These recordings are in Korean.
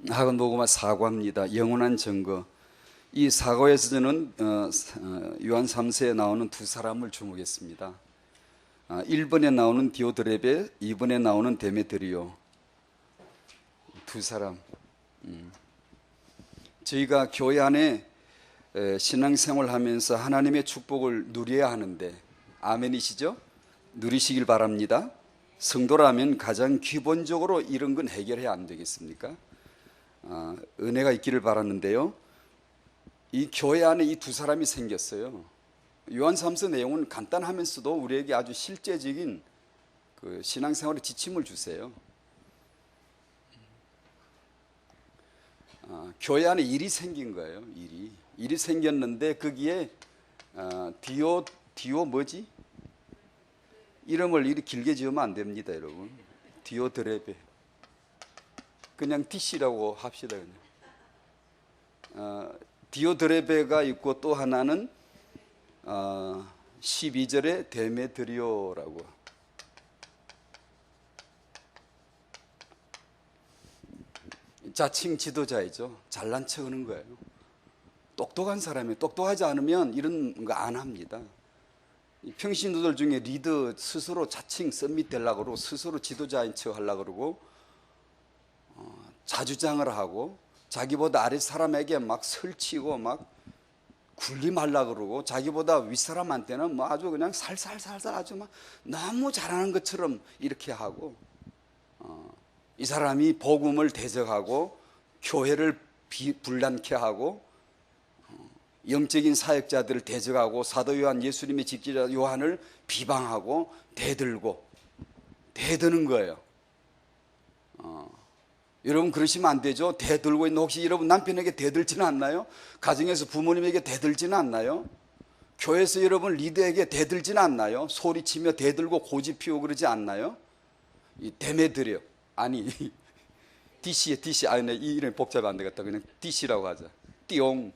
학원 보고만 사과입니다. 영원한 증거. 이 사과에서 저는 요한 3세에 나오는 두 사람을 주목했습니다. 1번에 나오는 디오드레베, 2번에 나오는 데메드리오. 두 사람. 저희가 교회 안에 신앙생활하면서 하나님의 축복을 누려야 하는데, 아멘이시죠? 누리시길 바랍니다. 성도라면 가장 기본적으로 이런 건 해결해야 안 되겠습니까? 은혜가 있기를 바랐는데요. 이 교회 안에 이 두 사람이 생겼어요. 요한 3서 내용은 간단하면서도 우리에게 아주 실제적인 그 신앙생활의 지침을 주세요. 교회 안에 일이 생긴 거예요. 일이 생겼는데 거기에 디오 뭐지? 이름을 이렇게 길게 지으면 안 됩니다, 여러분. 디오드레베. 그냥 DC라고 합시다. 그냥. 디오드레베가 있고 또 하나는 12절에 데메드리오라고. 자칭 지도자이죠. 잘난 척 하는 거예요. 똑똑한 사람이 똑똑하지 않으면 이런 거 안 합니다. 평신도들 중에 리더 스스로 자칭 썸밋 되려고 그러고 스스로 지도자인 척 하려고 그러고 자주장을 하고 자기보다 아래 사람에게 막 설치고 막 군림하려고 그러고 자기보다 윗사람한테는 뭐 아주 그냥 살살살살 아주 막 너무 잘하는 것처럼 이렇게 하고 이 사람이 복음을 대적하고 교회를 분란케 하고 영적인 사역자들을 대적하고 사도 요한 예수님의 직제자 요한을 비방하고 대드는 거예요. 여러분 그러시면 안 되죠. 대들고 있는 혹시 여러분 남편에게 대들지는 않나요? 가정에서 부모님에게 대들지는 않나요? 교회에서 여러분 리더에게 대들지는 않나요? 소리치며 대들고 고집 피우고 그러지 않나요? 이 데메드리오 아니 DC에 DC 아니 이 이름이 복잡해 안 되겠다. 그냥 DC라고 하자. 띠용.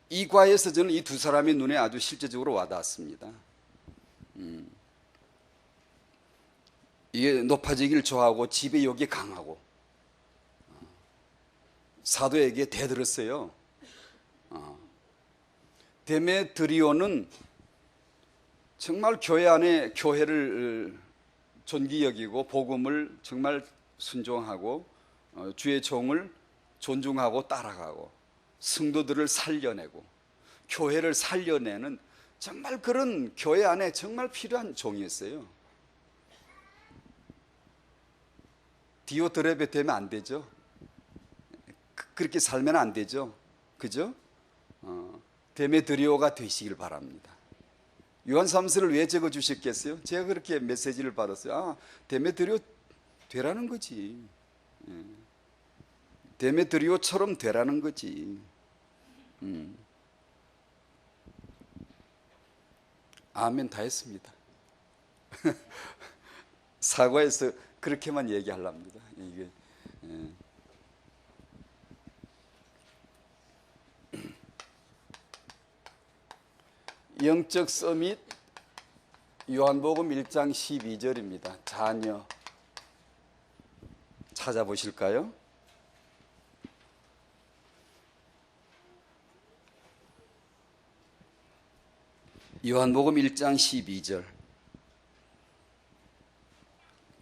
이 과에서 저는 이 두 사람의 눈에 아주 실제적으로 와닿았습니다. 이게 높아지기를 좋아하고 지배욕이 강하고 사도에게 대들었어요. 데메드리오는 정말 교회 안에 교회를 존귀 여기고 복음을 정말 순종하고 주의 종을 존중하고 따라가고 성도들을 살려내고 교회를 살려내는 정말 그런 교회 안에 정말 필요한 종이었어요. 디오드레베 되면 안 되죠. 그렇게 살면 안 되죠. 그죠? 데메드리오가 되시길 바랍니다. 요한 3서를 왜 적어 주셨겠어요? 제가 그렇게 메시지를 받았어요. 데메드리오 되라는 거지. 데메드리오처럼 되라는 거지. 아멘 다 했습니다. 사과에서 그렇게만 얘기하랍니다. 이게 영적 서밋 요한복음 1장 12절입니다. 자녀 찾아보실까요? 요한복음 1장 12절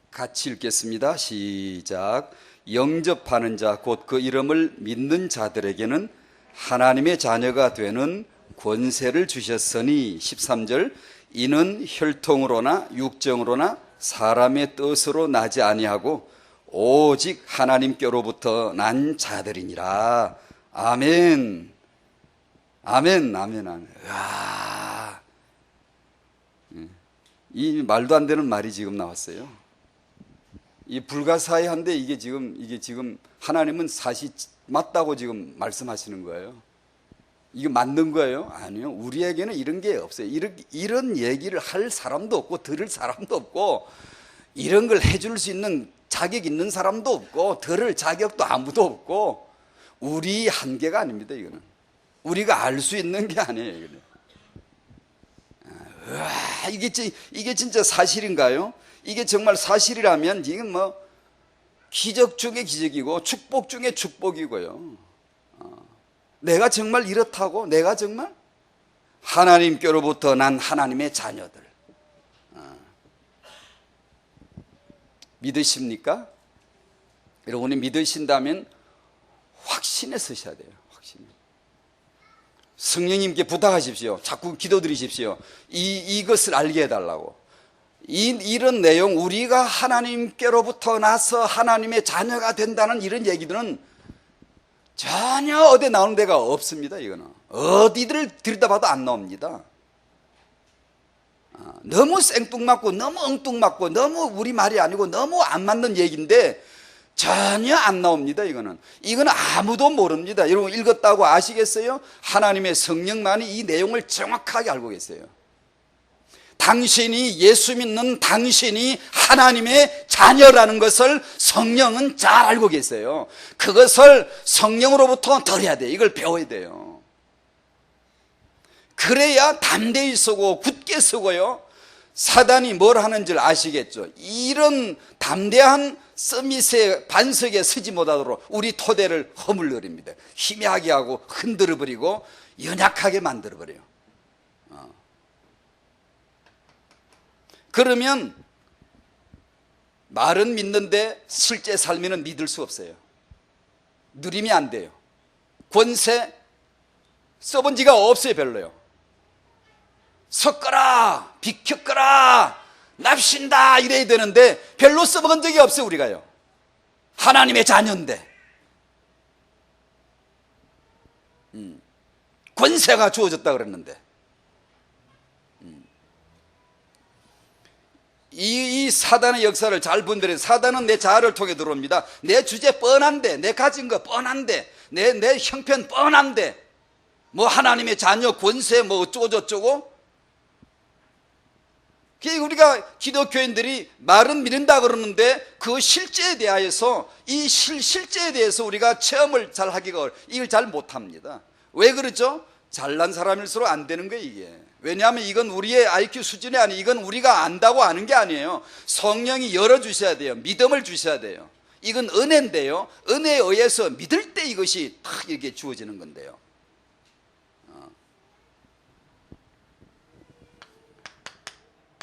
같이 읽겠습니다. 시작. 영접하는 자 곧 그 이름을 믿는 자들에게는 하나님의 자녀가 되는 권세를 주셨으니 13절 이는 혈통으로나 육정으로나 사람의 뜻으로 나지 아니하고 오직 하나님께로부터 난 자들이니라. 아멘. 아멘. 아멘. 아멘. 이 말도 안 되는 말이 지금 나왔어요. 이 불가사의한데 이게 지금 하나님은 사실 맞다고 지금 말씀하시는 거예요. 이게 맞는 거예요? 아니요. 우리에게는 이런 게 없어요. 이런 얘기를 할 사람도 없고 들을 사람도 없고 이런 걸 해줄 수 있는 자격 있는 사람도 없고 들을 자격도 아무도 없고 우리 한계가 아닙니다. 이거는 우리가 알 수 있는 게 아니에요. 이거는. 이게 진짜 사실인가요? 이게 정말 사실이라면 이건 뭐 기적 중에 기적이고 축복 중에 축복이고요. 내가 정말 이렇다고? 내가 정말? 하나님께로부터 난 하나님의 자녀들. 믿으십니까? 여러분이 믿으신다면 확신에 서셔야 돼요. 확신. 성령님께 부탁하십시오. 자꾸 기도드리십시오. 이것을 알게 해달라고. 이런 내용, 우리가 하나님께로부터 나서 하나님의 자녀가 된다는 이런 얘기들은 전혀 어디 나오는 데가 없습니다. 이거는 어디를 들여다봐도 안 나옵니다. 너무 생뚱맞고 너무 엉뚱맞고 너무 우리 말이 아니고 너무 안 맞는 얘기인데 전혀 안 나옵니다. 이거는 아무도 모릅니다. 여러분 읽었다고 아시겠어요? 하나님의 성령만이 이 내용을 정확하게 알고 계세요. 당신이, 예수 믿는 당신이 하나님의 자녀라는 것을 성령은 잘 알고 계세요. 그것을 성령으로부터 들어야 돼요. 이걸 배워야 돼요. 그래야 담대히 서고 굳게 서고요, 사단이 뭘 하는지를 아시겠죠. 이런 담대한 서밋의 반석에 서지 못하도록 우리 토대를 허물러립니다. 희미하게 하고 흔들어버리고 연약하게 만들어버려요. 그러면 말은 믿는데 실제 삶에는 믿을 수 없어요. 누림이 안 돼요. 권세 써본 지가 없어요. 별로요. 섞어라, 비켰거라, 납신다 이래야 되는데 별로 써본 적이 없어요. 우리가요. 하나님의 자녀인데 권세가 주어졌다 그랬는데 이 사단의 역사를 잘 분별해. 사단은 내 자아를 통해 들어옵니다. 내 주제 뻔한데, 내 가진 거 뻔한데, 내 형편 뻔한데, 뭐 하나님의 자녀 권세 뭐 어쩌고 저쩌고. 우리가 기독교인들이 말은 믿는다 그러는데 그 실제에 대하여서 이 실제에 대해서 우리가 체험을 잘 하기가 이걸 잘 못합니다. 왜 그러죠? 잘난 사람일수록 안 되는 거예요. 이게 왜냐하면 이건 우리의 IQ 수준이 아니에요. 이건 우리가 안다고 아는 게 아니에요. 성령이 열어주셔야 돼요. 믿음을 주셔야 돼요. 이건 은혜인데요, 은혜에 의해서 믿을 때 이것이 탁 이렇게 주어지는 건데요.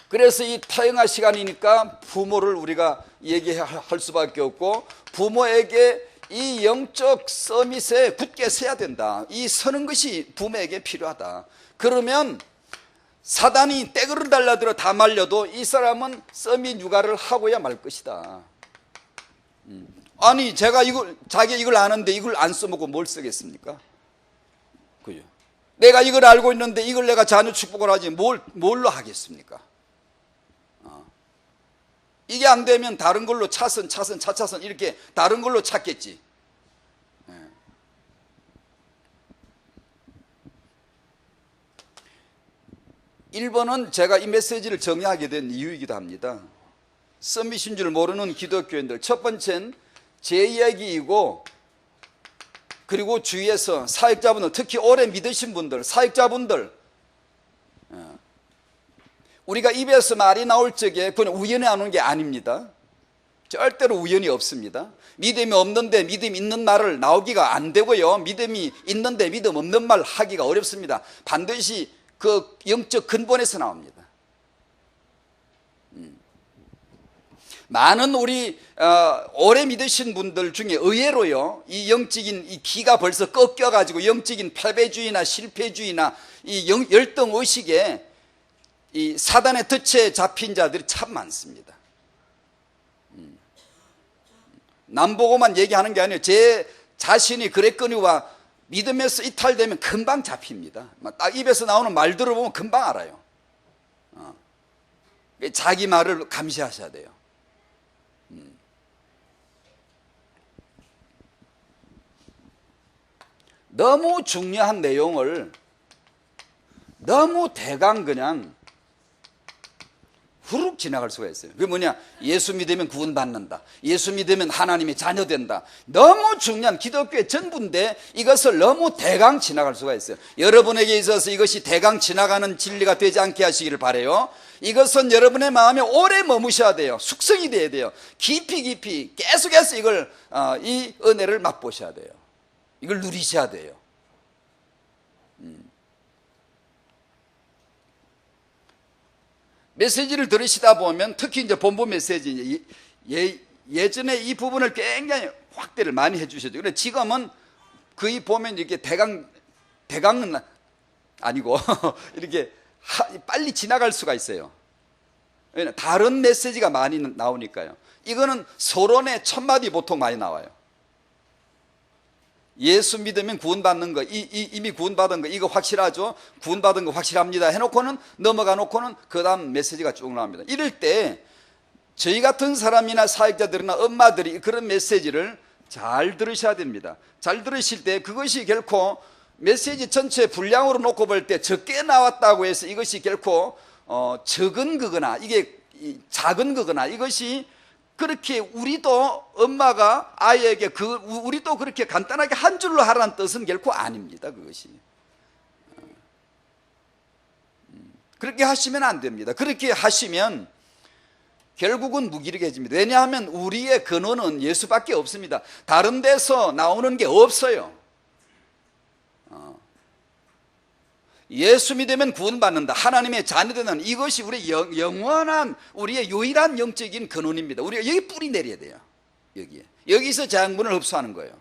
그래서 이 타영아 시간이니까 부모를 우리가 얘기할 수밖에 없고, 부모에게 이 영적 서밋에 굳게 서야 된다. 이 서는 것이 부모에게 필요하다. 그러면 사단이 떼그를 달라들어 다 말려도 이 사람은 서밋 육아를 하고야 말 것이다. 아니 제가 자기 이걸 아는데 이걸 안 써먹고 뭘 쓰겠습니까? 그죠? 내가 이걸 알고 있는데 이걸 내가 자녀 축복을 하지 뭘로 하겠습니까? 이게 안 되면 다른 걸로 차선 이렇게 다른 걸로 찾겠지. 1번은 제가 이 메시지를 정리하게 된 이유이기도 합니다. 서밋인 줄 모르는 기독교인들, 첫 번째는 제 이야기이고, 그리고 주위에서 사역자분들, 특히 오래 믿으신 분들, 사역자분들, 우리가 입에서 말이 나올 적에 그건 우연히 나오는 게 아닙니다. 절대로 우연이 없습니다. 믿음이 없는데 믿음 있는 말을 나오기가 안 되고요, 믿음이 있는데 믿음 없는 말 하기가 어렵습니다. 반드시 그 영적 근본에서 나옵니다. 많은 우리 오래 믿으신 분들 중에 의외로요, 이 영적인 이 기가 벌써 꺾여가지고 영적인 패배주의나 실패주의나 이 열등의식에 이 사단의 덫에 잡힌 자들이 참 많습니다. 남 보고만 얘기하는 게 아니에요. 제 자신이 그랬거니와 믿음에서 이탈되면 금방 잡힙니다. 딱 입에서 나오는 말 들어보면 금방 알아요. 자기 말을 감시하셔야 돼요. 너무 중요한 내용을 너무 대강 그냥 후룩 지나갈 수가 있어요. 그게 뭐냐? 예수 믿으면 구원받는다. 예수 믿으면 하나님의 자녀 된다. 너무 중요한 기독교의 전부인데 이것을 너무 대강 지나갈 수가 있어요. 여러분에게 있어서 이것이 대강 지나가는 진리가 되지 않게 하시기를 바라요. 이것은 여러분의 마음에 오래 머무셔야 돼요. 숙성이 돼야 돼요. 깊이 계속해서 이걸 이 은혜를 맛보셔야 돼요. 이걸 누리셔야 돼요. 메시지를 들으시다 보면 특히 이제 본부 메시지 예전에 이 부분을 굉장히 확대를 많이 해주셨죠. 그런데 지금은 거의 보면 이렇게 대강은 아니고 이렇게 빨리 지나갈 수가 있어요. 다른 메시지가 많이 나오니까요. 이거는 서론에 1000마디 보통 많이 나와요. 예수 믿으면 구원받는 거, 이미 구원받은 거, 이거 확실하죠? 구원받은 거 확실합니다. 해놓고는, 넘어가 놓고는, 그 다음 메시지가 쭉 나옵니다. 이럴 때, 저희 같은 사람이나 사역자들이나 엄마들이 그런 메시지를 잘 들으셔야 됩니다. 잘 들으실 때 그것이 결코 메시지 전체 분량으로 놓고 볼 때 적게 나왔다고 해서 이것이 결코 적은 거거나, 이게 작은 거거나, 이것이 그렇게 우리도 엄마가 아이에게 우리도 그렇게 간단하게 한 줄로 하라는 뜻은 결코 아닙니다. 그것이 그렇게 하시면 안 됩니다. 그렇게 하시면 결국은 무기력해집니다. 왜냐하면 우리의 근원은 예수밖에 없습니다. 다른 데서 나오는 게 없어요. 예수 믿으면 구원받는다. 하나님의 자녀되는 이것이 우리 영원한 우리의 유일한 영적인 근원입니다. 우리가 여기 뿌리 내려야 돼요. 여기서 장분을 흡수하는 거예요.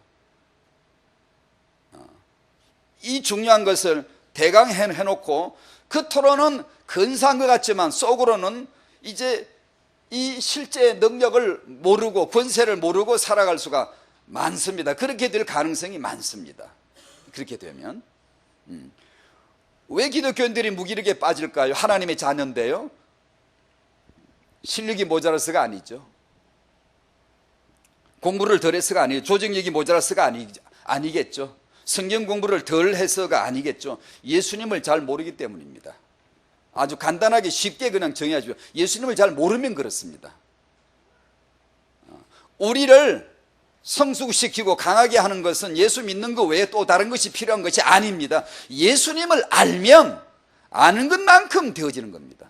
이 중요한 것을 대강 해놓고 겉으로는 근사한 것 같지만 속으로는 이제 이 실제 능력을 모르고 권세를 모르고 살아갈 수가 많습니다. 그렇게 될 가능성이 많습니다. 그렇게 되면 왜 기독교인들이 무기력에 빠질까요? 하나님의 자녀인데요. 실력이 모자라서가 아니죠. 공부를 덜 해서가 아니에요. 조직력이 모자라서가 아니겠죠. 성경 공부를 덜 해서가 아니겠죠. 예수님을 잘 모르기 때문입니다. 아주 간단하게 쉽게 그냥 정의하죠. 예수님을 잘 모르면 그렇습니다. 우리를 성숙시키고 강하게 하는 것은 예수 믿는 것 외에 또 다른 것이 필요한 것이 아닙니다. 예수님을 알면 아는 것만큼 되어지는 겁니다.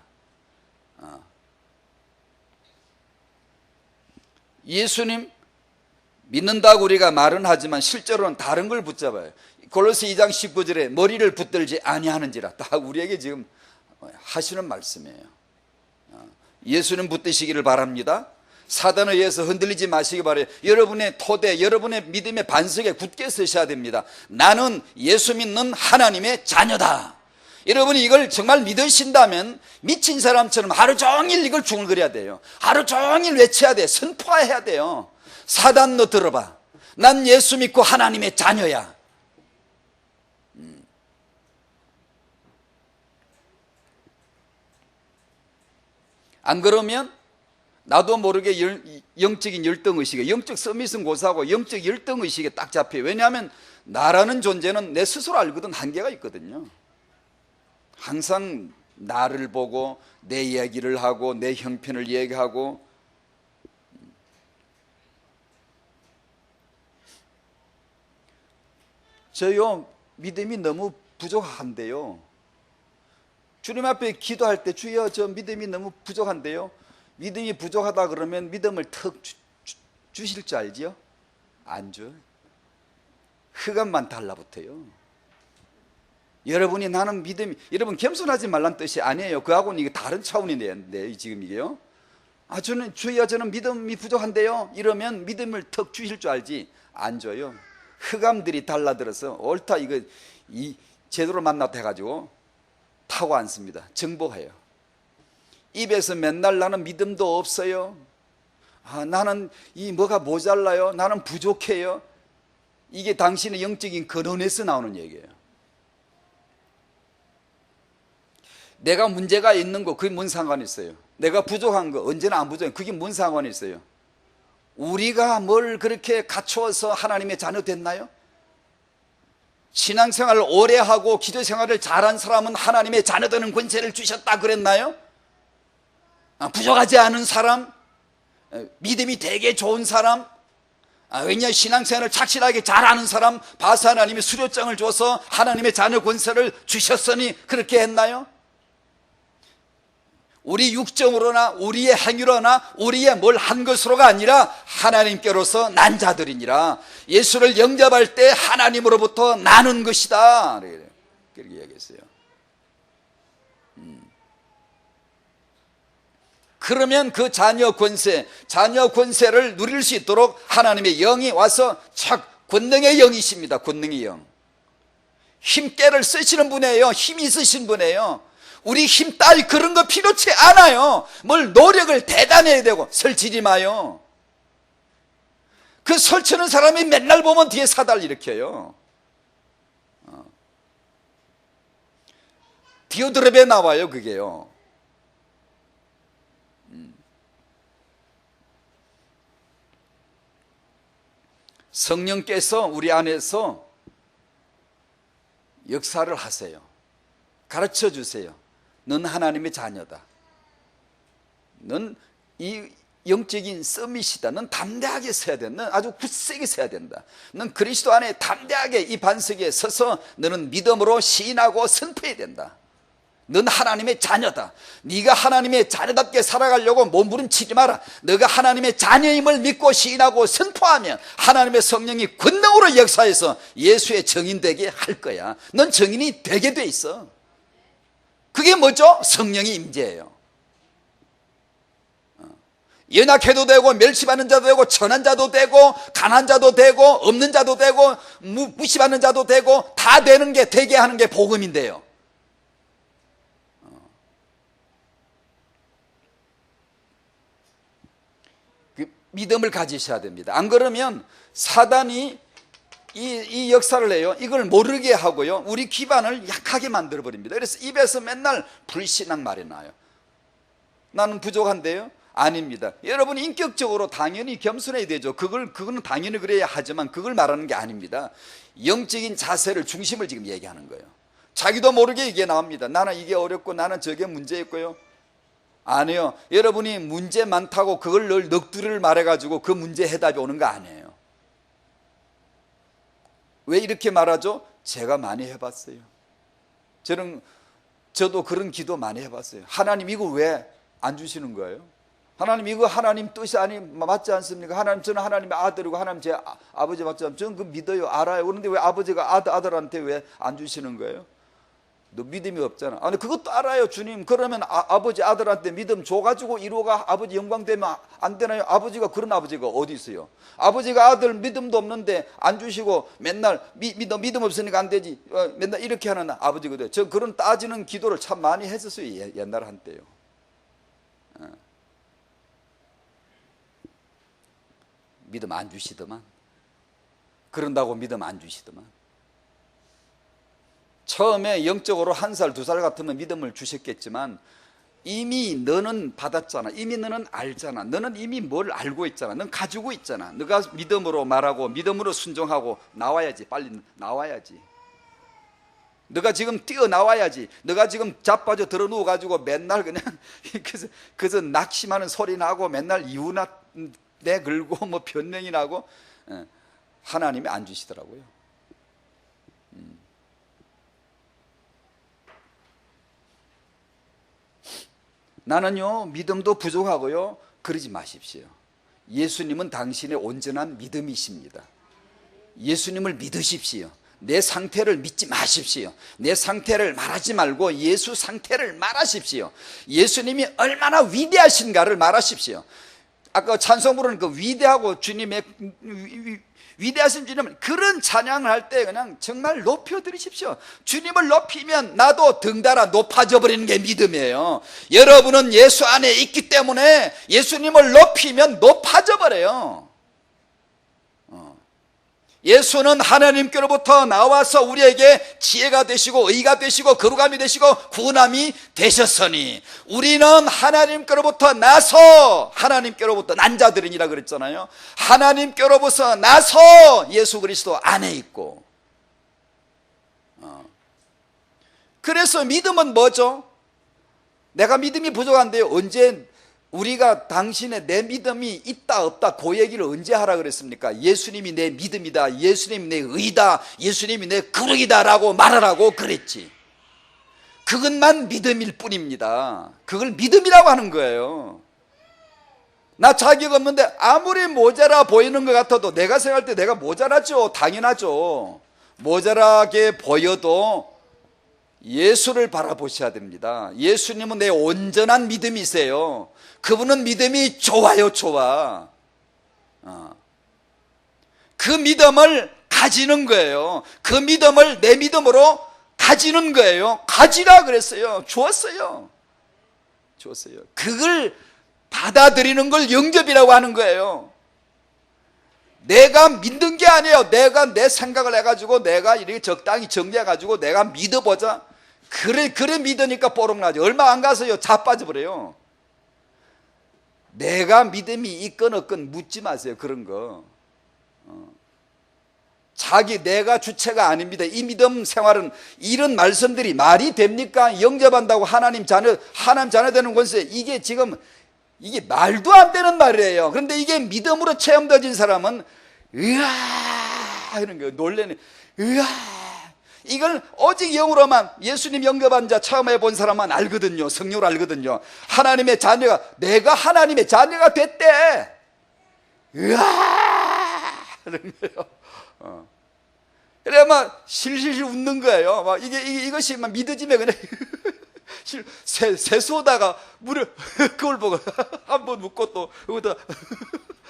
예수님 믿는다고 우리가 말은 하지만 실제로는 다른 걸 붙잡아요. 골로새 2장 19절에 머리를 붙들지 아니하는지라, 딱 우리에게 지금 하시는 말씀이에요. 예수님 붙드시기를 바랍니다. 사단에 의해서 흔들리지 마시기 바라요. 여러분의 토대, 여러분의 믿음의 반석에 굳게 서셔야 됩니다. 나는 예수 믿는 하나님의 자녀다. 여러분이 이걸 정말 믿으신다면 미친 사람처럼 하루 종일 이걸 중얼거려야 돼요. 하루 종일 외쳐야 돼. 선포해야 돼요. 사단, 너 들어봐. 난 예수 믿고 하나님의 자녀야. 안 그러면 나도 모르게 영적인 열등의식에, 영적 서밋은 고사하고 영적 열등의식에 딱 잡혀요. 왜냐하면 나라는 존재는 내 스스로 알거든 한계가 있거든요. 항상 나를 보고 내 이야기를 하고 내 형편을 얘기하고, 저요 믿음이 너무 부족한데요. 주님 앞에 기도할 때 주여 저 믿음이 너무 부족한데요. 믿음이 부족하다 그러면 믿음을 턱 주실 줄 알지요? 안 줘요. 흑암만 달라붙어요. 여러분이 나는 믿음이, 여러분 겸손하지 말란 뜻이 아니에요. 그하고는 이게 다른 차원인데 지금 이게요. 저는 주여 저는 믿음이 부족한데요. 이러면 믿음을 턱 주실 줄 알지 안 줘요. 흑암들이 달라들어서 옳다 이거 제대로 만났다 해가지고 타고 앉습니다. 정복해요. 입에서 맨날 나는 믿음도 없어요. 나는 이 뭐가 모자라요. 나는 부족해요. 이게 당신의 영적인 근원에서 나오는 얘기예요. 내가 문제가 있는 거 그게 뭔 상관이 있어요. 내가 부족한 거 언제나 안 부족해. 그게 뭔 상관이 있어요. 우리가 뭘 그렇게 갖추어서 하나님의 자녀 됐나요? 신앙생활을 오래 하고 기도생활을 잘한 사람은 하나님의 자녀 되는 권세를 주셨다 그랬나요? 부족하지 않은 사람, 믿음이 되게 좋은 사람, 왜냐 신앙생활을 착실하게 잘하는 사람 봐서 하나님이 수료장을 줘서 하나님의 자녀 권세를 주셨으니 그렇게 했나요? 우리 육정으로나 우리의 행위로나 우리의 뭘 한 것으로가 아니라 하나님께로서 난 자들이니라. 예수를 영접할 때 하나님으로부터 나는 것이다, 그렇게 이야기했어요. 그러면 그 자녀 권세를 누릴 수 있도록 하나님의 영이 와서 권능의 영이십니다. 권능의 영. 힘께를 쓰시는 분이에요. 힘이 있으신 분이에요. 우리 힘 따위 그런 거 필요치 않아요. 뭘 노력을 대단해야 되고. 설치지 마요. 그 설치는 사람이 맨날 보면 뒤에 사달 일으켜요. 디오드랩에 나와요, 그게요. 성령께서 우리 안에서 역사를 하세요. 가르쳐 주세요. 넌 하나님의 자녀다. 넌 이 영적인 서밋이다. 넌 담대하게 서야 된다. 넌 아주 굳세게 서야 된다. 넌 그리스도 안에 담대하게 이 반석에 서서 너는 믿음으로 시인하고 선포해야 된다. 넌 하나님의 자녀다. 네가 하나님의 자녀답게 살아가려고 몸부림치지 마라. 너가 하나님의 자녀임을 믿고 시인하고 선포하면 하나님의 성령이 권능으로 역사해서 예수의 증인 되게 할 거야. 넌 증인이 되게 돼 있어. 그게 뭐죠? 성령의 임재예요. 연약해도 되고 멸시받는 자도 되고 천한 자도 되고 가난한 자도 되고 없는 자도 되고 무시받는 자도 되고 다 되는 게 되게 하는 게 복음인데요. 믿음을 가지셔야 됩니다. 안 그러면 사단이 이 역사를 해요. 이걸 모르게 하고요. 우리 기반을 약하게 만들어 버립니다. 그래서 입에서 맨날 불신앙 말이 나요. 나는 부족한데요? 아닙니다. 여러분 인격적으로 당연히 겸손해야 되죠. 그거는 당연히 그래야 하지만 그걸 말하는 게 아닙니다. 영적인 자세를 중심을 지금 얘기하는 거예요. 자기도 모르게 이게 나옵니다. 나는 이게 어렵고 나는 저게 문제 있고요. 아니요. 여러분이 문제 많다고 그걸 늘 넋두리를 말해가지고 그 문제 해답이 오는 거 아니에요. 왜 이렇게 말하죠? 제가 많이 해봤어요. 저도 그런 기도 많이 해봤어요. 하나님 이거 왜 안 주시는 거예요? 하나님 이거 하나님 뜻이 맞지 않습니까? 하나님 저는 하나님의 아들이고 하나님 제 아버지 맞지 않습니까? 저는 그 믿어요. 알아요. 그런데 왜 아버지가 아들한테 왜 안 주시는 거예요? 너 믿음이 없잖아. 아니 그것도 알아요, 주님. 그러면 아버지 아들한테 믿음 줘가지고 이루어가 아버지 영광 되면 안 되나요? 아버지가 그런 아버지가 어디 있어요? 아버지가 아들 믿음도 없는데 안 주시고 맨날 믿음 없으니까 안 되지. 맨날 이렇게 하는 아버지거든요. 저 그런 따지는 기도를 참 많이 했었어요, 옛날 한때요. 믿음 안 주시더만. 그런다고 믿음 안 주시더만. 처음에 영적으로 1살, 2살 같으면 믿음을 주셨겠지만 이미 너는 받았잖아. 이미 너는 알잖아. 너는 이미 뭘 알고 있잖아. 넌 가지고 있잖아. 너가 믿음으로 말하고 믿음으로 순종하고 나와야지. 빨리 나와야지. 너가 지금 뛰어나와야지. 너가 지금 자빠져 들어 누워가지고 맨날 그냥 그래서 낙심하는 소리 나고 맨날 이유나 내걸고 뭐 변명이 나고 하나님이 안 주시더라고요. 나는요 믿음도 부족하고요 그러지 마십시오. 예수님은 당신의 온전한 믿음이십니다. 예수님을 믿으십시오. 내 상태를 믿지 마십시오. 내 상태를 말하지 말고 예수 상태를 말하십시오. 예수님이 얼마나 위대하신가를 말하십시오. 아까 찬송 부르는 그 위대하고 주님의 위대하신 주님은 그런 찬양을 할 때 그냥 정말 높여드리십시오. 주님을 높이면 나도 덩달아 높아져 버리는 게 믿음이에요. 여러분은 예수 안에 있기 때문에 예수님을 높이면 높아져 버려요. 예수는 하나님께로부터 나와서 우리에게 지혜가 되시고 의가 되시고 거룩함이 되시고 구원함이 되셨으니 우리는 하나님께로부터 나서 하나님께로부터 난 자들이니라 그랬잖아요. 하나님께로부터 나서 예수 그리스도 안에 있고 그래서 믿음은 뭐죠? 내가 믿음이 부족한데요. 언제 우리가 당신의 내 믿음이 있다 없다 그 얘기를 언제 하라 그랬습니까? 예수님이 내 믿음이다, 예수님이 내 의다, 예수님이 내 그릇이다 라고 말하라고 그랬지. 그것만 믿음일 뿐입니다. 그걸 믿음이라고 하는 거예요. 나 자격 없는데 아무리 모자라 보이는 것 같아도 내가 생각할 때 내가 모자라죠. 당연하죠. 모자라게 보여도 예수를 바라보셔야 됩니다. 예수님은 내 온전한 믿음이세요. 그분은 믿음이 좋아요, 좋아. 그 믿음을 가지는 거예요. 그 믿음을 내 믿음으로 가지는 거예요. 가지라 그랬어요. 주었어요. 주었어요. 그걸 받아들이는 걸 영접이라고 하는 거예요. 내가 믿는 게 아니에요. 내가 내 생각을 해가지고 내가 이렇게 적당히 정리해가지고 내가 믿어보자. 그래 믿으니까 뽀록나죠. 얼마 안 가서요 자빠져버려요. 내가 믿음이 있건 없건 묻지 마세요. 그런 거. 자기 내가 주체가 아닙니다. 이 믿음 생활은 이런 말씀들이 말이 됩니까? 영접한다고 하나님 자녀 되는 권세, 이게 지금 이게 말도 안 되는 말이에요. 그런데 이게 믿음으로 체험되어진 사람은 으아 이런 거예요. 놀래는 으아. 이걸 오직 영으로만 예수님 영접한 자 처음 해본 사람만 알거든요. 성령으로 알거든요. 하나님의 자녀가, 내가 하나님의 자녀가 됐대. 으아 이런 거예요. 그래 막 실실실 웃는 거예요. 막 이것이 막 믿어지면 그냥 세수하다가 물을 그걸 보고 한 번 웃고 또 여기다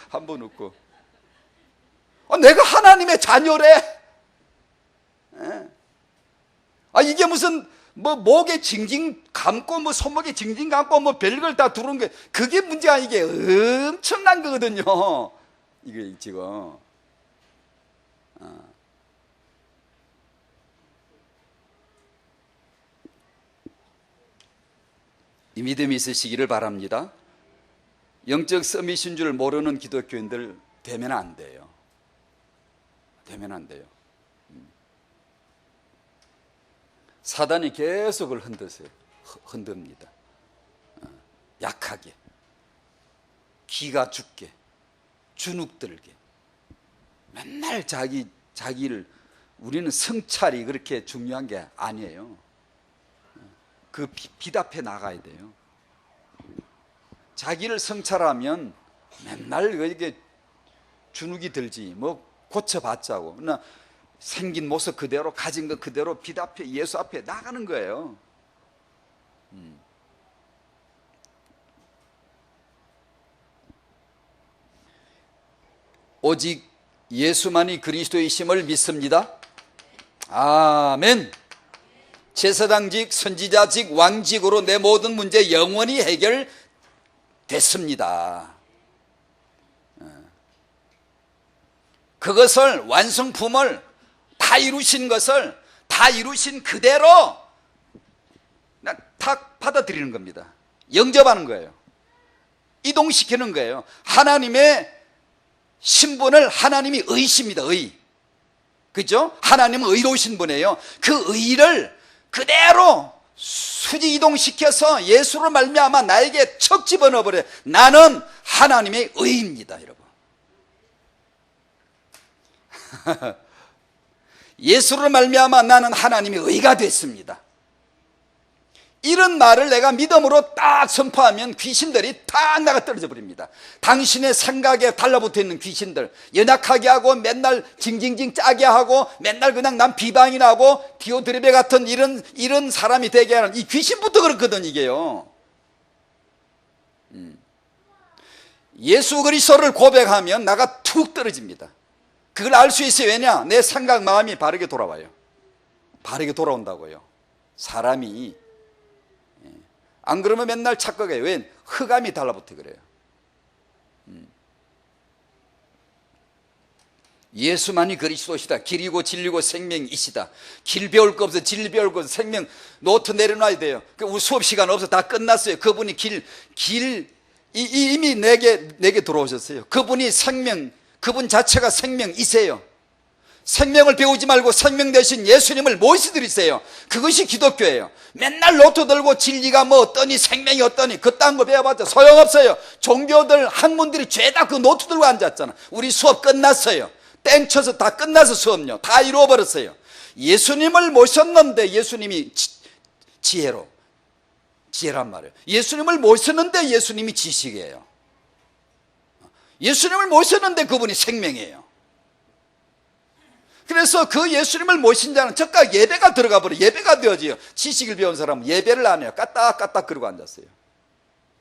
한 번 웃고. 내가 하나님의 자녀래. 이게 무슨 뭐 목에 징징 감고 뭐 손목에 징징 감고 뭐 별걸 다 두른 게 그게 문제가, 이게 엄청난 거거든요. 이게 지금 이 믿음이 있으시기를 바랍니다. 영적 서밋인 줄 모르는 기독교인들 되면 안 돼요. 되면 안 돼요. 사단이 계속 그걸 흔듭니다. 약하게, 기가 죽게, 주눅들게. 맨날 자기를, 우리는 성찰이 그렇게 중요한 게 아니에요. 그 비답해 나가야 돼요. 자기를 성찰하면 맨날 이게 주눅이 들지 뭐 고쳐봤자고. 그러나 생긴 모습 그대로, 가진 것 그대로 비답해 예수 앞에 나가는 거예요. 오직 예수만이 그리스도이심을 믿습니다. 아멘. 제사장직, 선지자직, 왕직으로 내 모든 문제 영원히 해결됐습니다. 그것을, 완성품을 다 이루신 것을 다 이루신 그대로 탁 받아들이는 겁니다. 영접하는 거예요. 이동시키는 거예요. 하나님의 신분을 하나님이 의십니다. 의. 그죠? 하나님은 의로우신 분이에요. 그 의를 그대로 수지 이동시켜서 예수를 말미암아 나에게 척 집어넣어버려요. 나는 하나님의 의입니다, 여러분. 예수를 말미암아 나는 하나님의 의가 됐습니다. 이런 말을 내가 믿음으로 딱 선포하면 귀신들이 딱 나가 떨어져 버립니다. 당신의 생각에 달라붙어 있는 귀신들, 연약하게 하고 맨날 징징징 짜게 하고 맨날 그냥 난 비방이나 하고 디오드레베 같은 이런 사람이 되게 하는 이 귀신부터 그렇거든, 이게요. 예수 그리스도를 고백하면 나가 툭 떨어집니다. 그걸 알 수 있어요. 왜냐? 내 생각, 마음이 바르게 돌아와요. 바르게 돌아온다고요. 사람이. 안 그러면 맨날 착각해요. 왜? 흑암이 달라붙어 그래요. 예수만이 그리스도시다. 길이고 진리고 생명이시다. 길 배울 거 없어. 진리 배울 거 없어. 생명 노트 내려놔야 돼요. 우리 수업 시간 없어. 다 끝났어요. 그분이 이미 내게 들어오셨어요. 그분이 생명, 그분 자체가 생명이세요. 생명을 배우지 말고 생명 대신 예수님을 모시드리세요. 그것이 기독교예요. 맨날 노트 들고 진리가 뭐 어떠니 생명이 어떠니 그딴 거 배워봤자 소용없어요. 종교들 학문들이 죄다 그 노트 들고 앉았잖아. 우리 수업 끝났어요. 땡쳐서 다 끝나서 수업요. 다 이루어버렸어요. 예수님을 모셨는데 예수님이 지혜란 말이에요. 예수님을 모셨는데 예수님이 지식이에요. 예수님을 모셨는데 그분이 생명이에요. 그래서 그 예수님을 모신 자는 즉각 예배가 들어가 버려. 예배가 되어져요. 지식을 배운 사람은 예배를 안 해요. 까딱까딱 그러고 앉았어요.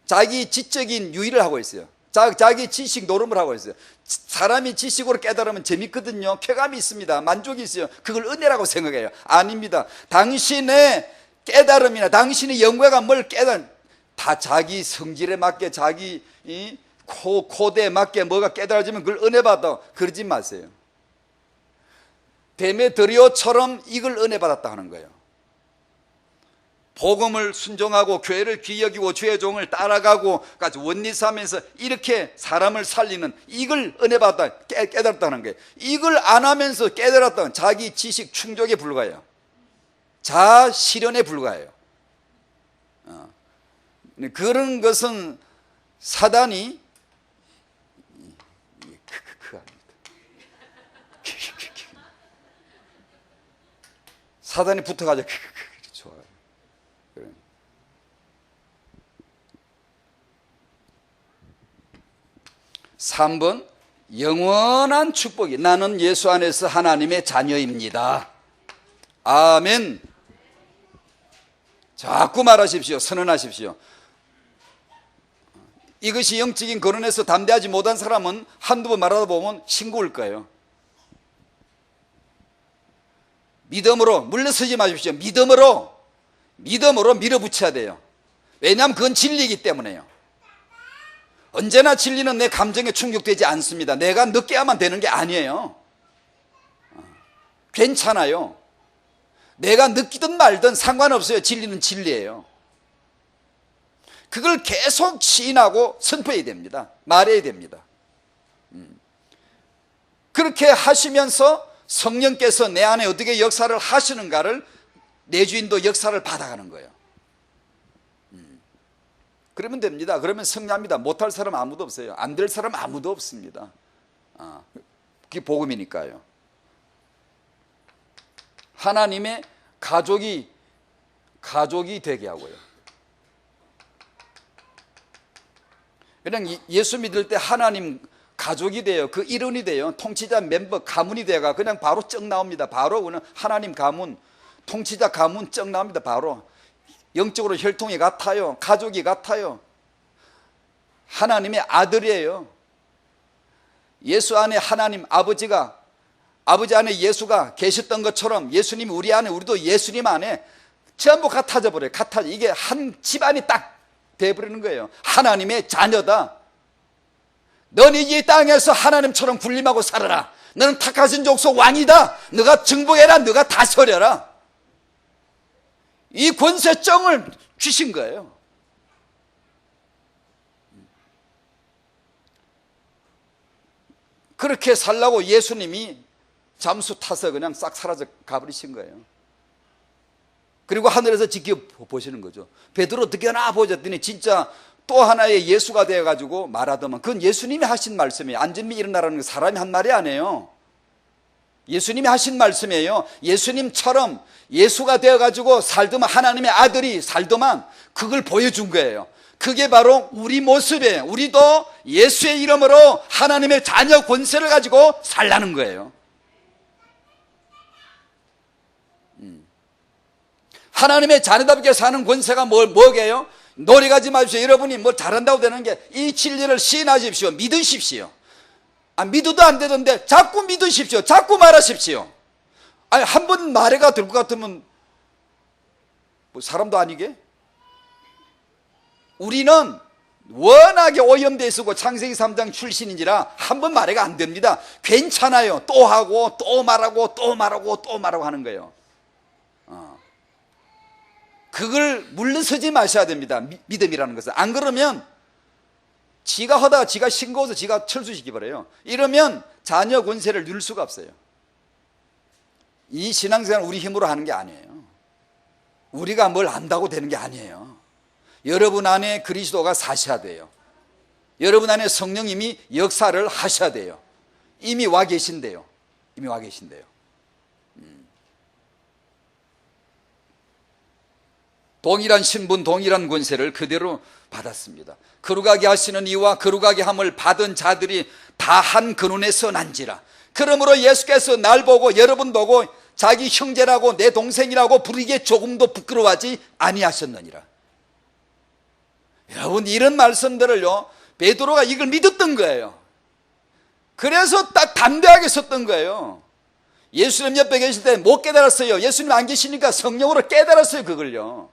자기 지적인 유의를 하고 있어요. 자기 지식 노름을 하고 있어요. 사람이 지식으로 깨달으면 재밌거든요. 쾌감이 있습니다. 만족이 있어요. 그걸 은혜라고 생각해요. 아닙니다. 당신의 깨달음이나 당신의 영광가 뭘 다 자기 성질에 맞게 자기 코드에 맞게 뭐가 깨달아지면 그걸 은혜 받아. 그러지 마세요. 데메드리오처럼 이걸 은혜 받았다 하는 거예요. 복음을 순종하고 교회를 귀히 여기고 주의 종을 따라가고 원리사면서 이렇게 사람을 살리는 이걸 은혜 받았다 깨달았다는 거예요. 이걸 안 하면서 깨달았다는 자기 지식 충족에 불과해요. 자아 실현에 불과해요. 그런 것은 사단이 사단이 붙어가지고 좋아요. 3번 영원한 축복이 나는 예수 안에서 하나님의 자녀입니다. 아멘. 자꾸 말하십시오. 선언하십시오. 이것이 영적인 거론에서 담대하지 못한 사람은 한두 번 말하다 보면 싱거울 거예요. 믿음으로 물러서지 마십시오. 믿음으로 밀어붙여야 돼요. 왜냐하면 그건 진리이기 때문에요. 언제나 진리는 내 감정에 충족되지 않습니다. 내가 느껴야만 되는 게 아니에요. 괜찮아요. 내가 느끼든 말든 상관없어요. 진리는 진리예요. 그걸 계속 시인하고 선포해야 됩니다. 말해야 됩니다. 그렇게 하시면서 성령께서 내 안에 어떻게 역사를 하시는가를 내주인도 역사를 받아가는 거예요. 그러면 됩니다. 그러면 승리합니다. 못할 사람 아무도 없어요. 안 될 사람 아무도 없습니다. 그게 복음이니까요. 하나님의 가족이 되게 하고요. 그냥 예수 믿을 때 하나님 가족이 돼요. 그 일원이 돼요. 통치자 멤버 가문이 돼가 그냥 바로 쩍 나옵니다. 바로 그냥 하나님 가문, 통치자 가문 쩍 나옵니다. 바로 영적으로 혈통이 같아요. 가족이 같아요. 하나님의 아들이에요. 예수 안에 하나님 아버지 안에 예수가 계셨던 것처럼 예수님 우리 안에 우리도 예수님 안에 전부 같아져 버려요. 이게 한 집안이 딱 돼버리는 거예요. 하나님의 자녀다. 너는 이 땅에서 하나님처럼 군림하고 살아라. 너는 택하신 족속 왕이다. 너가 정복해라. 너가 다스려라. 이 권세정을 주신 거예요. 그렇게 살라고 예수님이 잠수 타서 그냥 싹 사라져 가버리신 거예요. 그리고 하늘에서 지켜보시는 거죠. 베드로 어떻게 하나 보셨더니 진짜 또 하나의 예수가 되어가지고 말하더만 그건 예수님이 하신 말씀이에요. 안전미 일어나라는 거 사람이 한 말이 아니에요. 예수님이 하신 말씀이에요. 예수님처럼 예수가 되어가지고 살더만 하나님의 아들이 살더만 그걸 보여준 거예요. 그게 바로 우리 모습이에요. 우리도 예수의 이름으로 하나님의 자녀 권세를 가지고 살라는 거예요. 하나님의 자녀답게 사는 권세가 뭐게요? 노력하지 마십시오. 여러분이 뭐 잘한다고 되는 게 이 진리를 시인하십시오. 믿으십시오. 믿어도 안 되던데 자꾸 믿으십시오. 자꾸 말하십시오. 아니 한 번 말해가 될 것 같으면 뭐 사람도 아니게? 우리는 워낙에 오염되어 있고 창세기 3장 출신인지라 한 번 말해가 안 됩니다. 괜찮아요. 또 하고 또 말하고 또 말하고 또 말하고 하는 거예요. 그걸 물러서지 마셔야 됩니다. 믿음이라는 것은. 안 그러면 지가 하다가 지가 싱거워서 지가 철수시켜버려요. 이러면 자녀 권세를 누릴 수가 없어요. 이 신앙생활 우리 힘으로 하는 게 아니에요. 우리가 뭘 안다고 되는 게 아니에요. 여러분 안에 그리스도가 사셔야 돼요. 여러분 안에 성령님이 역사를 하셔야 돼요. 이미 와 계신데요. 이미 와 계신데요. 동일한 신분, 동일한 권세를 그대로 받았습니다. 거룩하게 하시는 이와 거룩하게 함을 받은 자들이 다 한 근원에 서난지라. 그러므로 예수께서 날 보고 여러분 보고 자기 형제라고 내 동생이라고 부르기에 조금도 부끄러워하지 아니하셨느니라. 여러분, 이런 말씀들을요, 베드로가 이걸 믿었던 거예요. 그래서 딱 담대하게 섰던 거예요. 예수님 옆에 계실 때 못 깨달았어요. 예수님 안 계시니까 성령으로 깨달았어요. 그걸요,